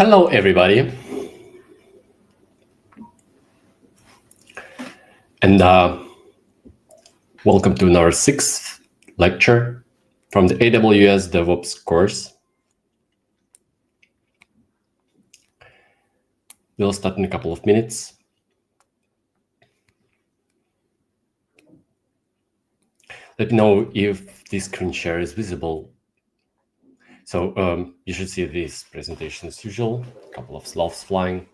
Hello, everybody, and welcome to our sixth lecture from the AWS DevOps course. We'll start in a couple of minutes. Let me know if this screen share is visible. So you should see this presentation as usual, a couple of sloths flying.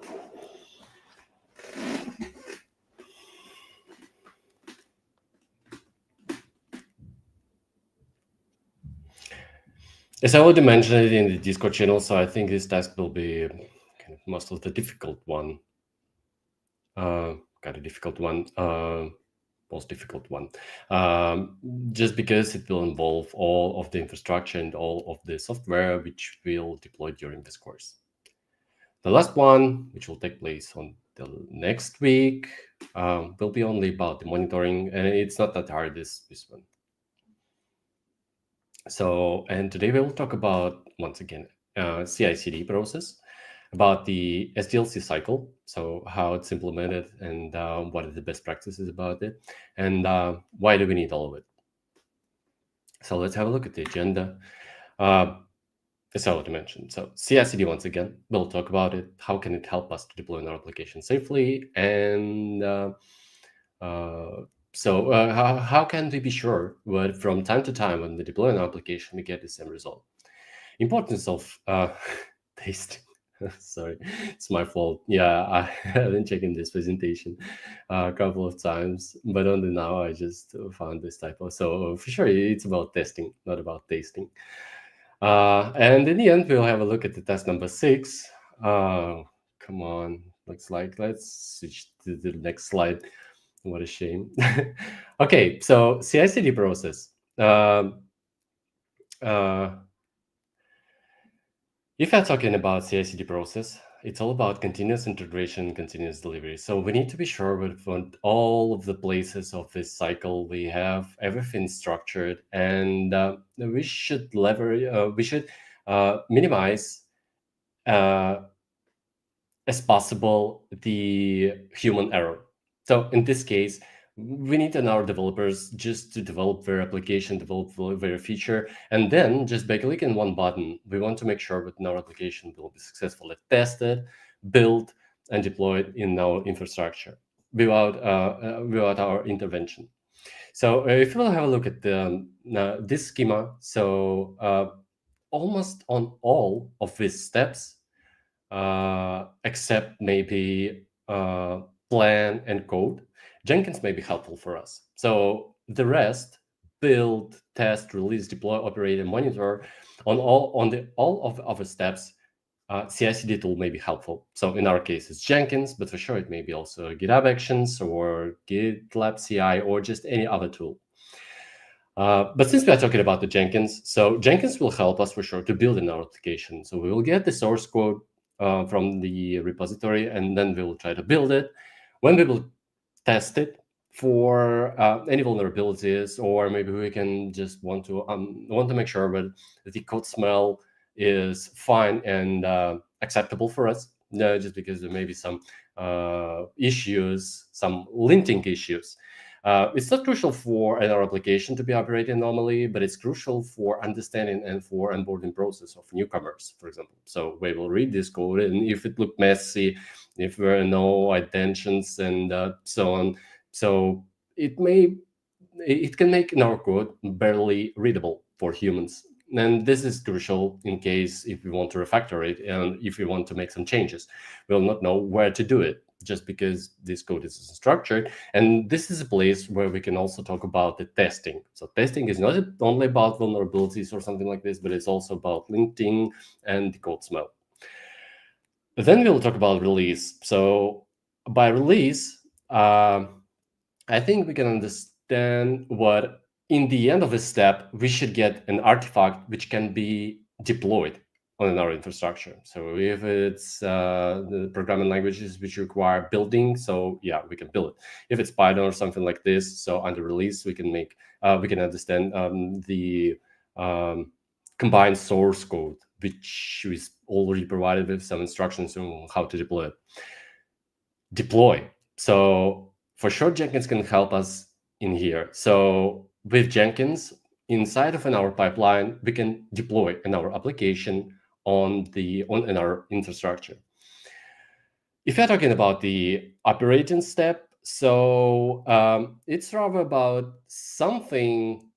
As I already mentioned it in the Discord channel, so I think this task will be kind of most of the difficult one. Most difficult one, just because it will involve all of the infrastructure and all of the software which we'll deploy during this course. The last one, which will take place on the next week, will be only about the monitoring, and it's not that hard, this one. So, and today we will talk about, once again, CI/CD process, about the SDLC cycle, so how it's implemented and what are the best practices about it, and why do we need all of it. So let's have a look at the agenda. As I already mentioned, so CI/CD, once again, we'll talk about it. How can it help us to deploy our application safely? And how can we be sure that from time to time when we deploy an application, we get the same result? Importance of testing. Sorry, it's my fault. Yeah, I have been checking this presentation a couple of times, but only now I just found this typo. So for sure, it's about testing, not about tasting. And in the end, we'll have a look at the test number 6. Come on, looks like let's switch to the next slide. What a shame. Okay, so CI/CD process. If you're talking about CI/CD process, it's all about continuous integration, continuous delivery. So we need to be sure that for all of the places of this cycle, we have everything structured, and we should minimize as possible the human error. So in this case, we need our developers just to develop their application, develop their feature, and then just by clicking one button, we want to make sure that our application will be successfully tested, built, and deployed in our infrastructure without our intervention. So if we'll have a look at this schema, so almost on all of these steps, except maybe plan and code, Jenkins may be helpful for us. So the rest, build, test, release, deploy, operate, and monitor, on all of our steps, CI/CD tool may be helpful. So in our case, it's Jenkins, but for sure it may be also GitHub Actions or GitLab CI or just any other tool. But since we are talking about the Jenkins, so Jenkins will help us for sure to build in our application. So we will get the source code from the repository, and then we will try to build it. When we will test it for any vulnerabilities, or maybe we can just want to make sure that the code smell is fine and acceptable for us, just because there may be some issues, some linting issues. It's not crucial for our application to be operating normally, but it's crucial for understanding and for onboarding process of newcomers, for example. So we will read this code, and if it looked messy, if there are no attentions and so on, so it can make our code barely readable for humans. And this is crucial in case if we want to refactor it and if we want to make some changes. We'll not know where to do it, just because this code is structured. And this is a place where we can also talk about the testing. So testing is not only about vulnerabilities or something like this, but it's also about linting and the code smell. Then we'll talk about release. So by release, I think we can understand what, in the end of a step, we should get an artifact which can be deployed on our infrastructure. So if it's the programming languages which require building, so yeah, we can build it. If it's Python or something like this, so under release, we can understand the combined source code which is already provided with some instructions on how to deploy it. Deploy. So for sure, Jenkins can help us in here. So with Jenkins, inside of our pipeline, we can deploy in our application in our infrastructure. If you're talking about the operating step, so it's rather about something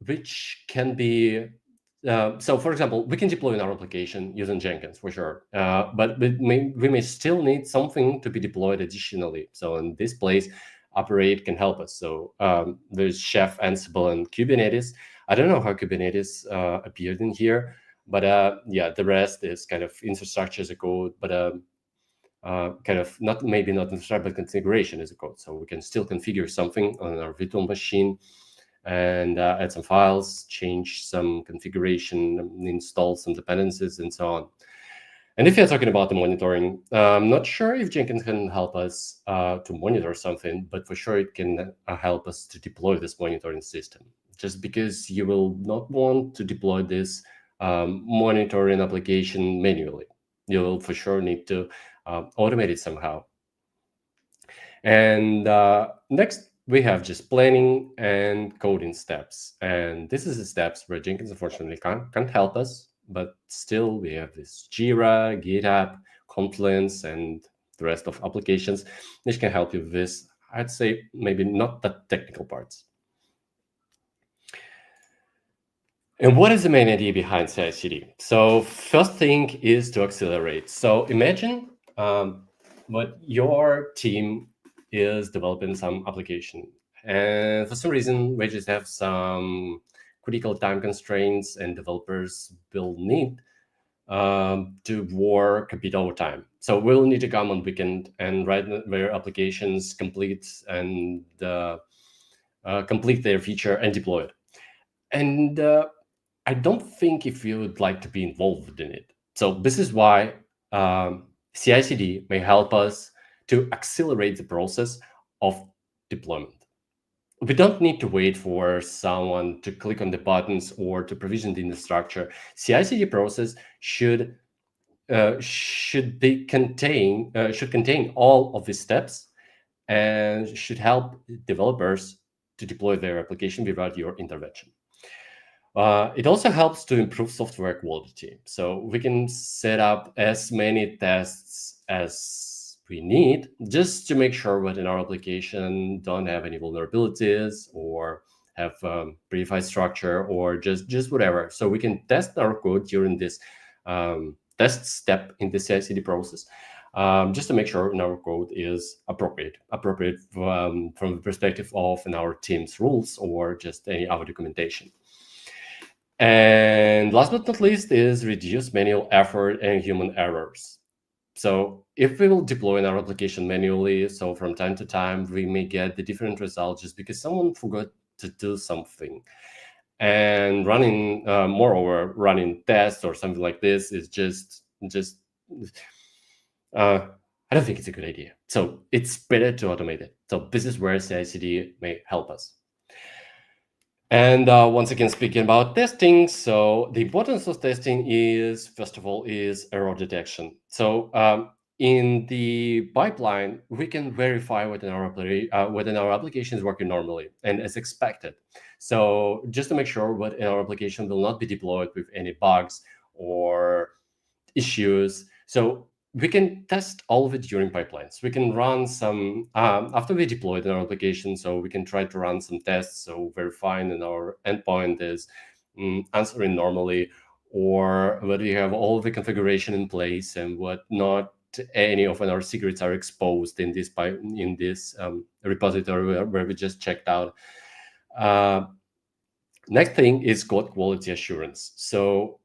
which can be. So, for example, we can deploy in our application using Jenkins for sure, but we may still need something to be deployed additionally. So, in this place, Operate can help us. So, there's Chef, Ansible, and Kubernetes. I don't know how Kubernetes appeared in here, but yeah, the rest is kind of infrastructure as a code, but kind of maybe not infrastructure, but configuration as a code. So we can still configure something on our virtual machine and add some files, change some configuration, install some dependencies, and so on. And if you're talking about the monitoring, I'm not sure if Jenkins can help us to monitor something, but for sure it can help us to deploy this monitoring system. Just because you will not want to deploy this monitoring application manually. You will for sure need to automate it somehow. And next, we have just planning and coding steps. And this is the steps where Jenkins unfortunately can't help us, but still we have this Jira, GitHub, Confluence, and the rest of applications which can help you with this. I'd say maybe not the technical parts. And what is the main idea behind CI/CD? So first thing is to accelerate. So imagine what your team is developing some application, and for some reason we just have some critical time constraints, and developers will need to work a bit overtime. So we'll need to come on weekend and write their applications, complete their feature and deploy it. And I don't think if you would like to be involved in it. So this is why CI/CD may help us to accelerate the process of deployment. We don't need to wait for someone to click on the buttons or to provision the infrastructure. CI/CD process should contain all of these steps and should help developers to deploy their application without your intervention. It also helps to improve software quality. So we can set up as many tests as we need just to make sure that in our application don't have any vulnerabilities or have predefined structure or just whatever. So we can test our code during this test step in the CI/CD process, just to make sure our code is appropriate from the perspective of our team's rules or just any other documentation. And last but not least is reduce manual effort and human errors. So if we will deploy our application manually, so from time to time, we may get the different results just because someone forgot to do something. And moreover, running tests or something like this is just I don't think it's a good idea. So it's better to automate it. So this is where CI/CD may help us. And once again, speaking about testing, so the importance of testing is, first of all, is error detection. So in the pipeline, we can verify whether our application is working normally and as expected. So just to make sure that our application will not be deployed with any bugs or issues. So we can test all of it during pipelines. We can run some, after we deployed our application, so we can try to run some tests, so verifying that our endpoint is answering normally, or whether we have all the configuration in place and what not any of our secrets are exposed in this repository where we just checked out. Next thing is code quality assurance. So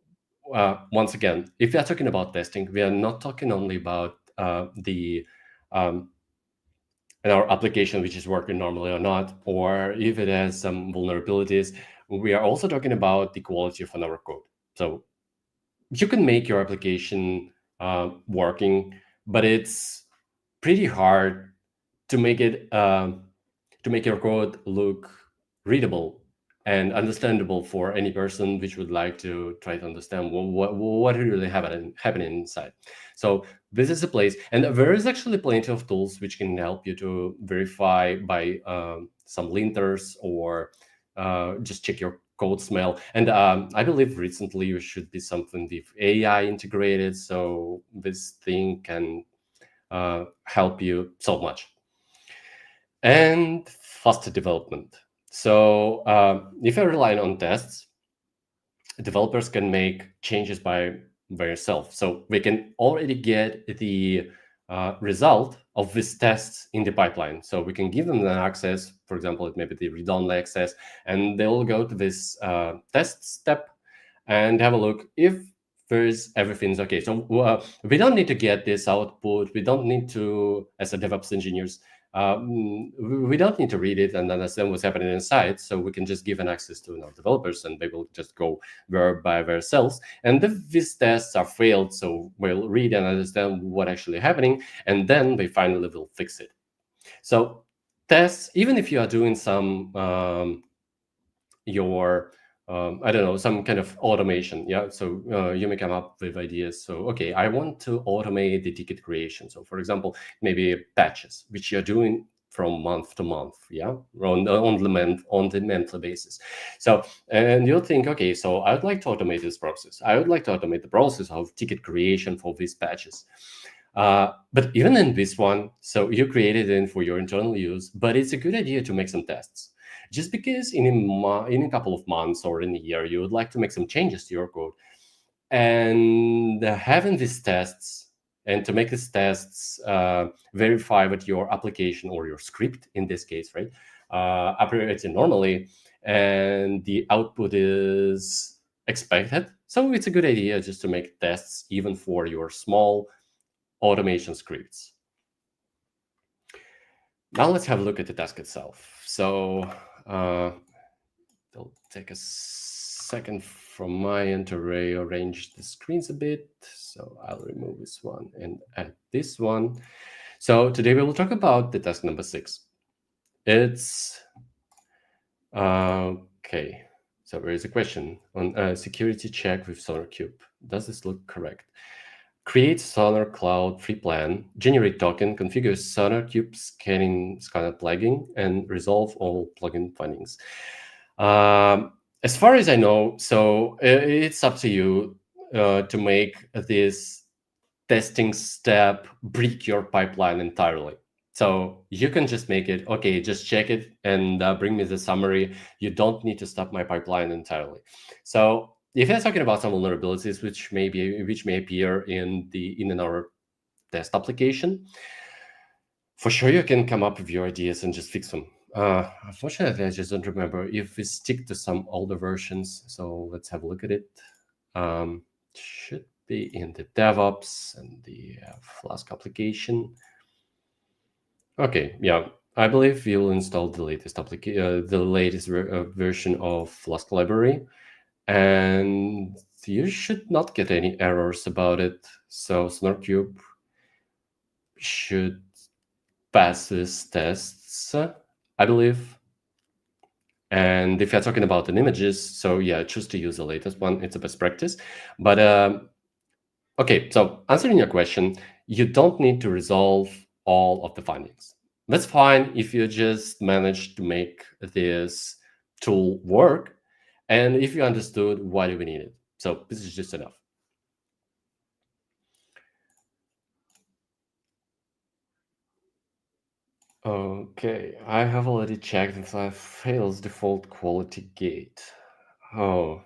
once again, if we are talking about testing, we are not talking only about our application which is working normally or not, or if it has some vulnerabilities. We are also talking about the quality of our code. So you can make your application working, but it's pretty hard to make it to make your code look readable and understandable for any person which would like to try to understand what really happening inside. So this is a place, and there is actually plenty of tools which can help you to verify by some linters, or just check your code smell. And I believe recently there should be something with AI integrated, so this thing can help you so much. And faster development. So if you're relying on tests, developers can make changes by themselves. So we can already get the result of these tests in the pipeline. So we can give them the access, for example, it may be the read-only access, and they'll go to this test step and have a look if there's everything's okay. So we don't need to get this output. We don't need to, as a DevOps engineers, we don't need to read it and understand what's happening inside. So we can just give an access to our developers, and they will just go there by themselves. And if these tests are failed, so we'll read and understand what actually happening, and then they finally will fix it. So tests, even if you are doing some I don't know, some kind of automation. Yeah. So you may come up with ideas. So, okay, I want to automate the ticket creation. So for example, maybe patches, which you're doing from month to month. Yeah. On the monthly basis. So, and you'll think, okay, so I would like to automate this process. I would like to automate the process of ticket creation for these patches. But even in this one, so you created it for your internal use, but it's a good idea to make some tests. Just because in a couple of months or in a year, you would like to make some changes to your code. And having these tests, and to make these tests verify that your application or your script, in this case, right, operating normally, and the output is expected. So it's a good idea just to make tests even for your small automation scripts. Now let's have a look at the task itself. So it'll take a second from my end to rearrange the screens a bit. So I'll remove this one and add this one. So today we will talk about the task number 6. It's okay. So there is a question on security check with SonarQube. Does this look correct? Create Sonar Cloud free plan, generate token, configure SonarQube scanner plugin, and resolve all plugin findings. As far as I know, so it's up to you to make this testing step break your pipeline entirely. So you can just make it, okay, just check it and bring me the summary. You don't need to stop my pipeline entirely. So if you're talking about some vulnerabilities which may appear in our test application, for sure you can come up with your ideas and just fix them. Unfortunately, I just don't remember if we stick to some older versions. So let's have a look at it. Should be in the DevOps and the Flask application. Okay, yeah, I believe you'll install the latest version of Flask library, and you should not get any errors about it. So SonarQube should pass these tests, I believe. And if you're talking about an images, so yeah, choose to use the latest one. It's a best practice. But okay, so answering your question, you don't need to resolve all of the findings. That's fine if you just manage to make this tool work, and if you understood why do we need it. So this is just enough. Okay, I have already checked if I fails default quality gate. Oh.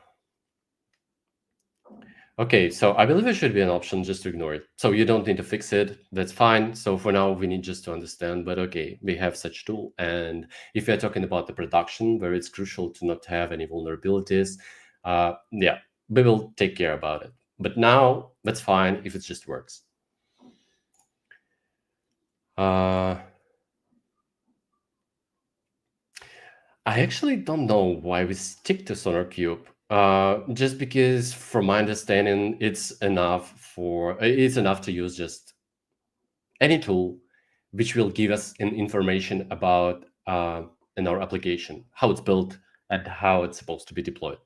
Okay, so I believe there should be an option just to ignore it. So you don't need to fix it. That's fine. So for now, we need just to understand. But okay, we have such tool. And if you're talking about the production, where it's crucial to not have any vulnerabilities, yeah, we will take care about it. But now, that's fine if it just works. I actually don't know why we stick to SonarQube. Just because, from my understanding, it's enough to use just any tool which will give us an information about in our application, how it's built, and how it's supposed to be deployed.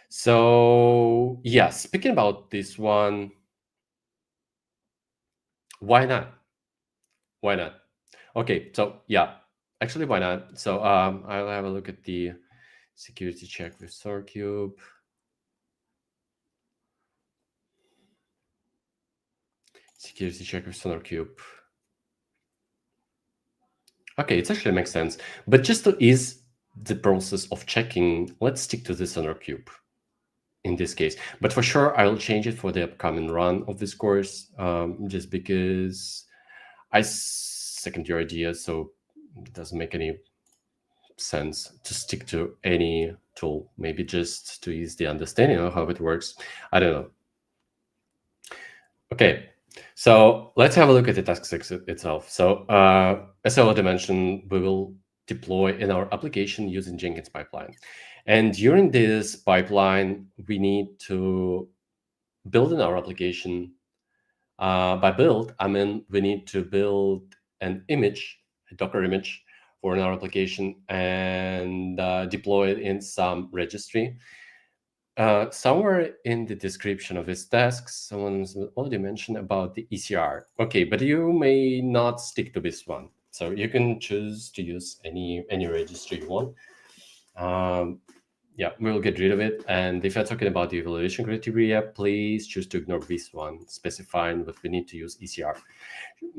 So yeah, speaking about this one, why not? Why not? Okay, so yeah, actually, why not? So I'll have a look at the security check with SonarCube. Security check with SonarCube. Okay, it actually makes sense. But just to ease the process of checking, let's stick to the SonarCube in this case. But for sure, I'll change it for the upcoming run of this course, just because I second your idea, so it doesn't make any sense to stick to any tool, maybe just to ease the understanding of how it works. I don't know. Okay, so let's have a look at the task itself. So as I already mentioned, we will deploy in our application using Jenkins pipeline. And during this pipeline, we need to build in our application. By build, I mean we need to build an image, a Docker image for our application, and deploy it in some registry. Somewhere in the description of this task, someone's already mentioned about the ECR. Okay, but you may not stick to this one. So you can choose to use any registry you want. Yeah, we'll get rid of it. And if you're talking about the evaluation criteria, please choose to ignore this one, specifying that we need to use ECR.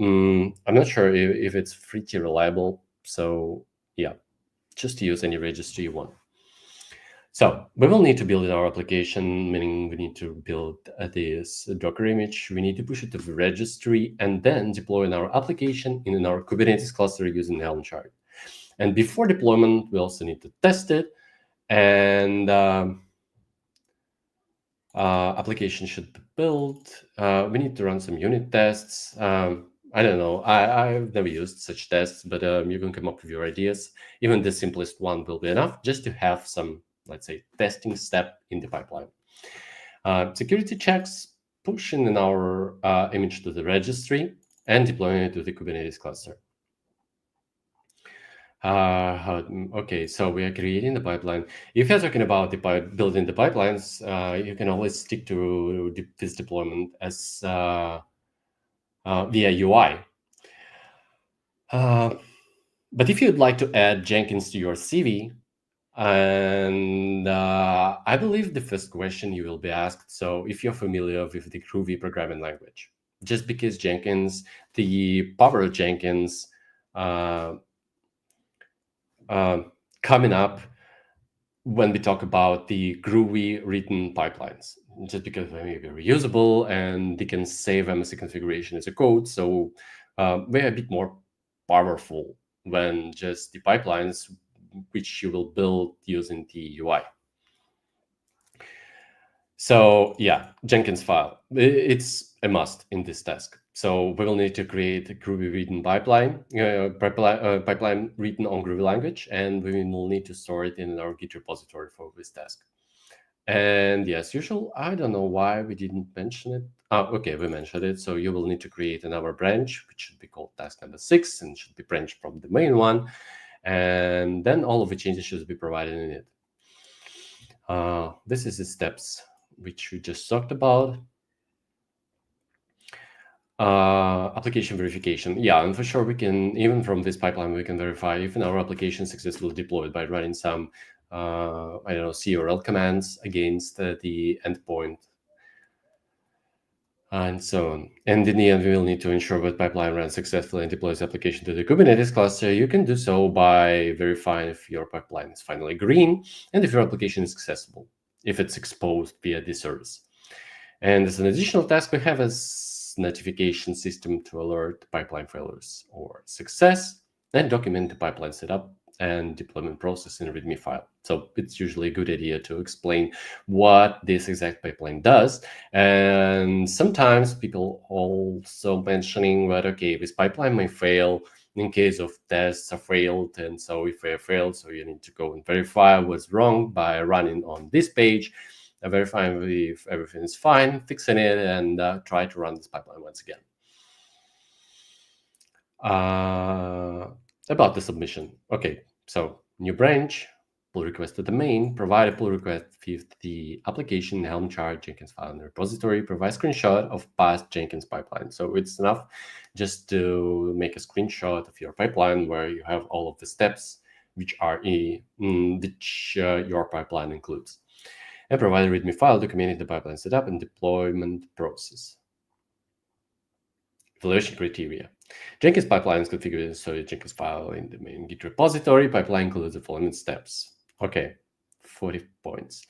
I'm not sure if it's pretty reliable. So yeah, just to use any registry you want. So we will need to build our application, meaning we need to build this Docker image. We need to push it to the registry and then deploy in our application in our Kubernetes cluster using Helm chart. And before deployment, we also need to test it. And application should be built. We need to run some unit tests. I don't know. I've never used such tests, but you can come up with your ideas. Even the simplest one will be enough just to have some, let's say, testing step in the pipeline. Security checks, pushing in our image to the registry and deploying it to the Kubernetes cluster. Okay, so we are creating the pipeline. If you're talking about building the pipelines, you can always stick to this deployment as via UI. But if you'd like to add Jenkins to your CV, and I believe the first question you will be asked, so if you're familiar with the Groovy programming language, just because Jenkins, the power of Jenkins coming up when we talk about the Groovy written pipelines, just because they may be reusable and they can save them as a configuration as a code. So they're a bit more powerful than just the pipelines which you will build using the UI. So yeah, Jenkins file, it's a must in this task. So we will need to create a Groovy written pipeline written on Groovy language, and we will need to store it in our Git repository for this task. And yes, usual, I don't know why we didn't mention it. Okay, we mentioned it. So you will need to create another branch, which should be called task number 6 and should be branched from the main one. And then all of the changes should be provided in it. This is the steps which we just talked about. Application verification. Yeah, and for sure we can, even from this pipeline, we can verify if our application successfully deployed by running some, I don't know, CRL commands against the endpoint and so on. And in the end, we will need to ensure that pipeline runs successfully and deploys application to the Kubernetes cluster. You can do so by verifying if your pipeline is finally green and if your application is accessible, if it's exposed via the service. And as an additional task, we have a notification system to alert pipeline failures or success and document the pipeline setup and deployment process in a README file. So it's usually a good idea to explain what this exact pipeline does. And sometimes people also mentioning that, okay, this pipeline may fail in case of tests are failed. And so if they failed, so you need to go and verify what's wrong by running on this page, verifying if everything is fine, fixing it, and try to run this pipeline once again. About the submission. Okay, so new branch, pull request to the main, provide a pull request with the application Helm chart Jenkins file in the repository, provide a screenshot of past Jenkins pipeline. So it's enough just to make a screenshot of your pipeline where you have all of the steps which are your pipeline includes, and provide a README file documenting the pipeline setup and deployment process. Evaluation criteria. Jenkins pipeline is configured in the Jenkins file in the main Git repository. Pipeline includes the following steps. Okay, 40 points.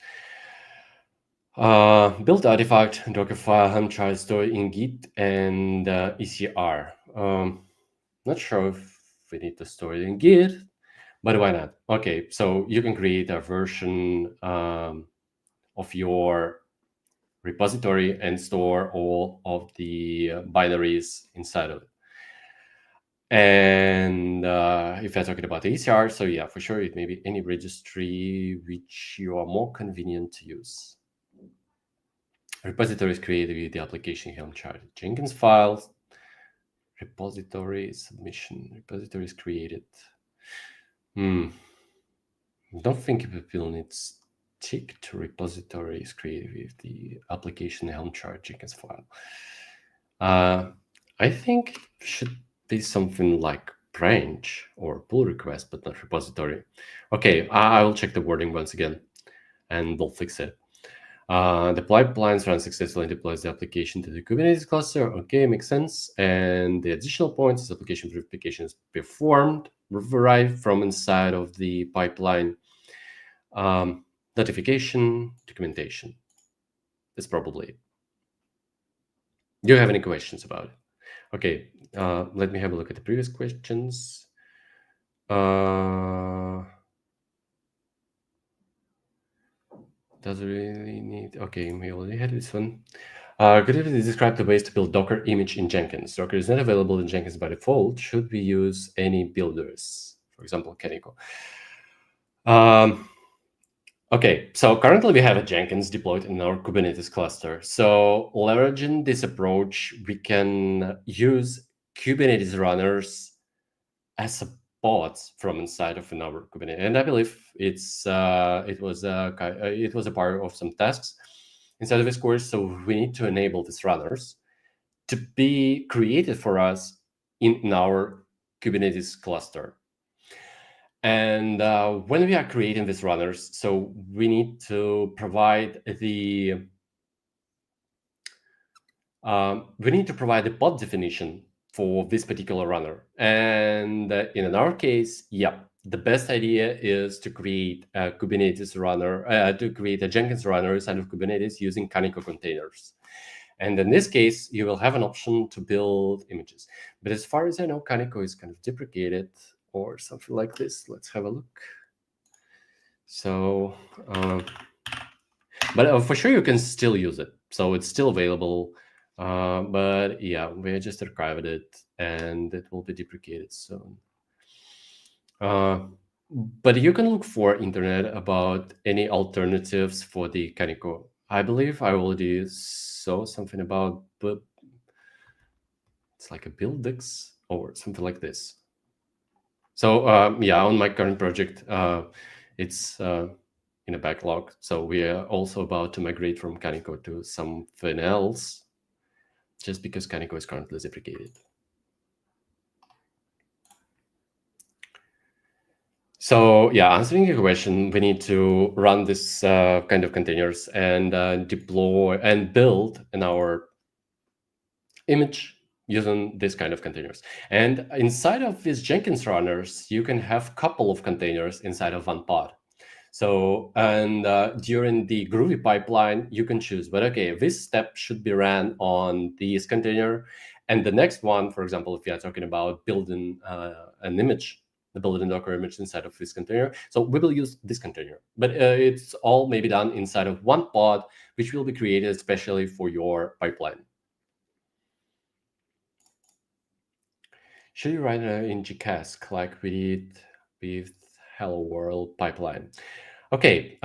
Build artifact, Docker file, Helm chart stored in Git and ECR. Not sure if we need to store it in Git, but why not? Okay, so you can create a version of your repository and store all of the binaries inside of it. And if you're talking about the ECR, so yeah, for sure, it may be any registry which you are more convenient to use. Repository is created with the application Helm chart Jenkins files. Repository submission. Repository is created. I don't think it will need stick to repository is created with the application Helm chart Jenkins file. I think it should be something like branch or pull request, but not repository. Okay, I will check the wording once again, and we'll fix it. The pipelines run successfully and deploys the application to the Kubernetes cluster. Okay, makes sense. And the additional points is application verification is performed right from inside of the pipeline. Notification, documentation. That's probably it. Do you have any questions about it? Okay, let me have a look at the previous questions. Does it really need? Okay, we already had this one. Could you describe the ways to build Docker image in Jenkins? Docker is not available in Jenkins by default. Should we use any builders, for example, Canico? Okay, so currently we have a Jenkins deployed in our Kubernetes cluster. So leveraging this approach, we can use Kubernetes runners as a bots from inside of our Kubernetes, and I believe it was a part of some tasks inside of this course. So we need to enable these runners to be created for us in our Kubernetes cluster. And when we are creating these runners, so we need to provide the pod definition for this particular runner. And in our case, yeah, the best idea is to create a Kubernetes runner, to create a Jenkins runner inside of Kubernetes using Canico containers. And in this case, you will have an option to build images. But as far as I know, Canico is kind of deprecated or something like this. Let's have a look. So, but for sure, you can still use it. So it's still available. But yeah, we just archived it and it will be deprecated soon. But you can look for internet about any alternatives for the Canico. I believe I already saw something about, but it's like a buildix or something like this. So yeah, on my current project, it's in a backlog. So we are also about to migrate from Canico to something else, just because Canico is currently deprecated. So yeah, answering your question, we need to run this kind of containers and deploy and build in our image using this kind of containers. And inside of these Jenkins runners, you can have a couple of containers inside of one pod. So, and during the Groovy pipeline, you can choose, but okay, this step should be ran on this container. And the next one, for example, if you are talking about building an image, the built-in Docker image inside of this container. So we will use this container, but it's all maybe done inside of one pod, which will be created especially for your pipeline. Should you write in Gcask like we did with Hello World pipeline? Okay,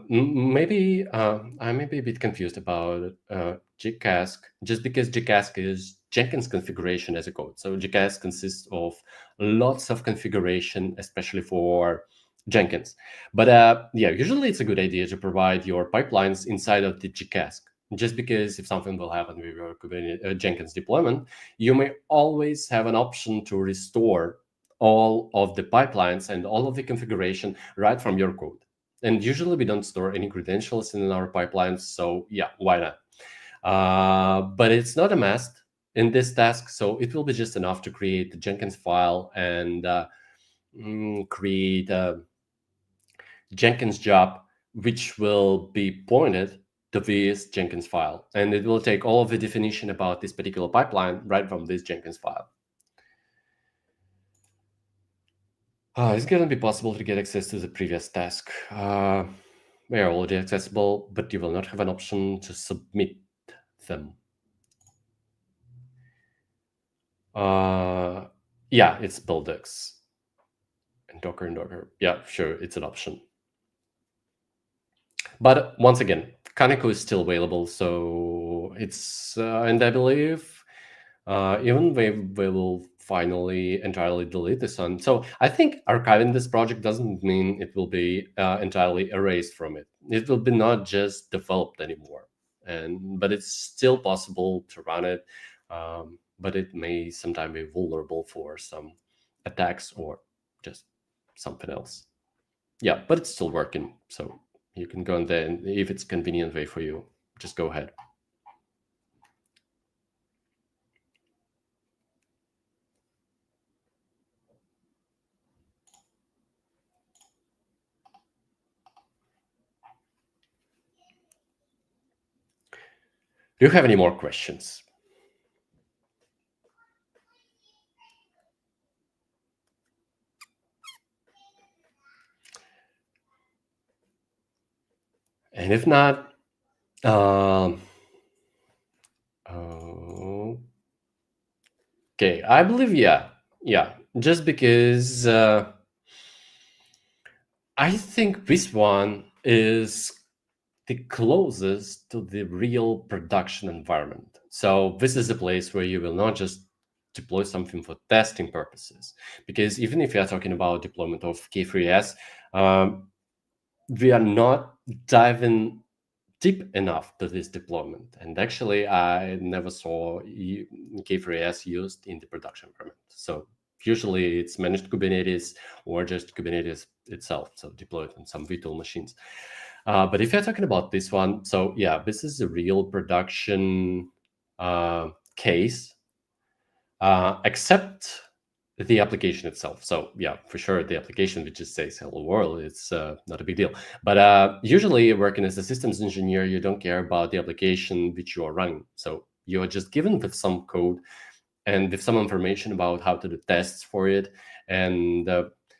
maybe I may be a bit confused about Gcask, just because Gcask is Jenkins configuration as a code. So Gcask consists of lots of configuration, especially for Jenkins. But yeah, usually it's a good idea to provide your pipelines inside of the Gcask. Just because if something will happen with your Kubernetes, Jenkins deployment, you may always have an option to restore all of the pipelines and all of the configuration right from your code. And usually we don't store any credentials in our pipelines, so yeah, why not? But it's not a must in this task, so it will be just enough to create the Jenkins file and create a Jenkins job, which will be pointed to this Jenkins file. And it will take all of the definition about this particular pipeline right from this Jenkins file. It's going to be possible to get access to the previous task. They are already accessible, but you will not have an option to submit them. Yeah, it's buildx and Docker. Yeah, sure, it's an option. But once again, Kaneko is still available, so it's and I believe even they will finally entirely delete this one. So I think archiving this project doesn't mean it will be entirely erased from it. It will be not just developed anymore, but it's still possible to run it. But it may sometimes be vulnerable for some attacks or just something else. Yeah, but it's still working, so you can go in there, and if it's convenient way for you, just go ahead. Do you have any more questions? And if not, um, okay, I believe yeah. Just because I think this one is the closest to the real production environment. So this is a place where you will not just deploy something for testing purposes, because even if you are talking about deployment of K3s, we are not diving deep enough to this deployment. And actually, I never saw K3s used in the production environment. So usually it's managed Kubernetes or just Kubernetes itself, so deployed on some virtual machines. But if you're talking about this one, so yeah, this is a real production case, except the application itself. So yeah, for sure, the application which just says "Hello World," it's not a big deal. But usually, working as a systems engineer, you don't care about the application which you are running. So you are just given with some code and with some information about how to do tests for it. And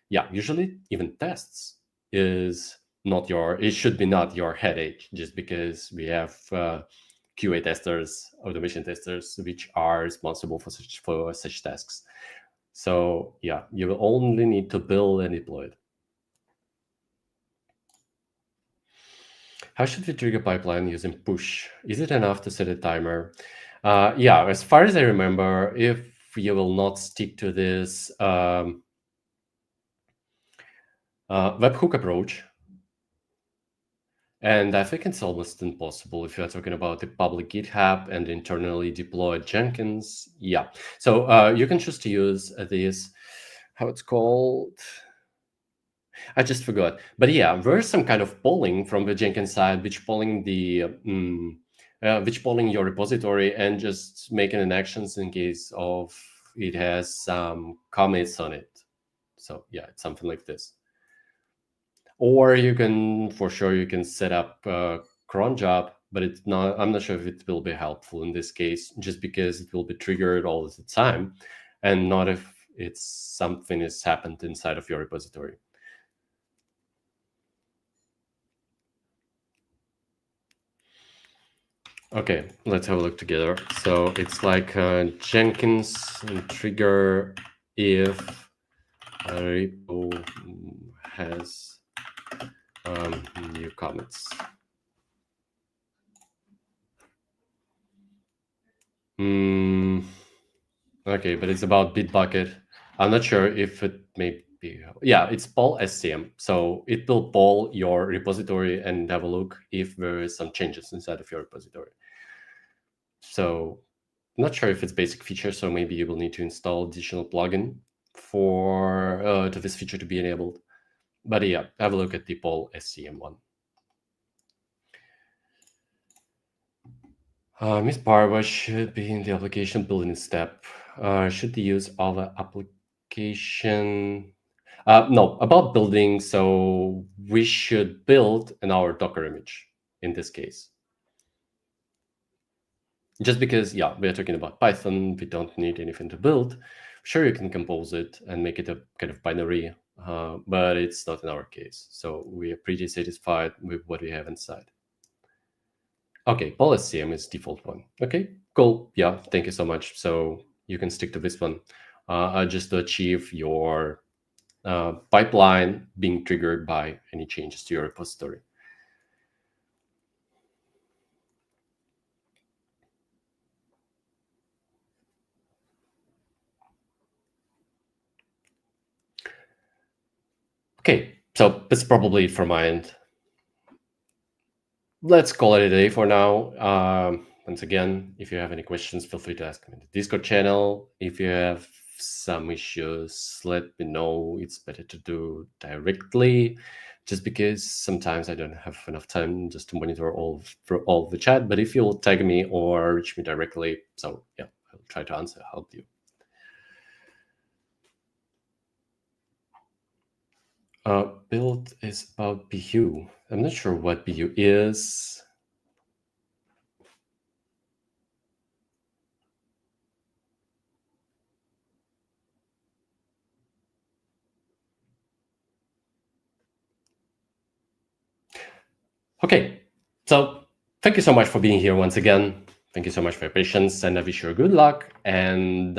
yeah, usually even tests is not your. It should be not your headache, just because we have. QA testers, automation testers, which are responsible for such tasks. So yeah, you will only need to build and deploy it. How should we trigger pipeline using push? Is it enough to set a timer? Yeah, as far as I remember, if you will not stick to this webhook approach, and I think it's almost impossible if you're talking about the public GitHub and internally deployed Jenkins. Yeah, so you can choose to use this, how it's called? I just forgot. But yeah, there's some kind of polling from the Jenkins side, which polling your repository and just making an actions in case of it has some commits on it. So yeah, it's something like this. Or you can, for sure, you can set up a cron job, but it's not. I'm not sure if it will be helpful in this case, just because it will be triggered all the time, and not if it's something has happened inside of your repository. Okay, let's have a look together. So it's like Jenkins trigger if a repo has new comments. Okay, but it's about Bitbucket. I'm not sure if it may be, yeah, it's poll SCM. So it will poll your repository and have a look if there is some changes inside of your repository. So I'm not sure if it's basic feature, so maybe you will need to install additional plugin for to this feature to be enabled. But yeah, have a look at the poll SCM one. Miss Parva should be in the application building step. Should they use all the application? No, about building. So we should build in our Docker image in this case. Just because, yeah, we're talking about Python, we don't need anything to build. Sure, you can compose it and make it a kind of binary, but it's not in our case. So we are pretty satisfied with what we have inside. Okay, PolSCM is default one. Okay, cool. Yeah, thank you so much. So you can stick to this one just to achieve your pipeline being triggered by any changes to your repository. Okay, so that's probably it from my end. Let's call it a day for now. Once again, if you have any questions, feel free to ask me in the Discord channel. If you have some issues, let me know. It's better to do directly, just because sometimes I don't have enough time just to monitor all the chat. But if you'll tag me or reach me directly, so yeah, I'll try to answer, help you. Build is about BU. I'm not sure what BU is. Okay, so thank you so much for being here once again. Thank you so much for your patience, and I wish you good luck. And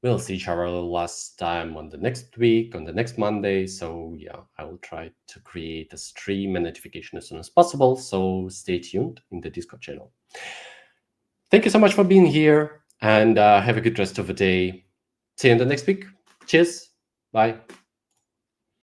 we'll see each other last time on the next week, on the next Monday. So yeah, I will try to create a stream and notification as soon as possible. So stay tuned in the Discord channel. Thank you so much for being here, and have a good rest of the day. See you in the next week. Cheers. Bye.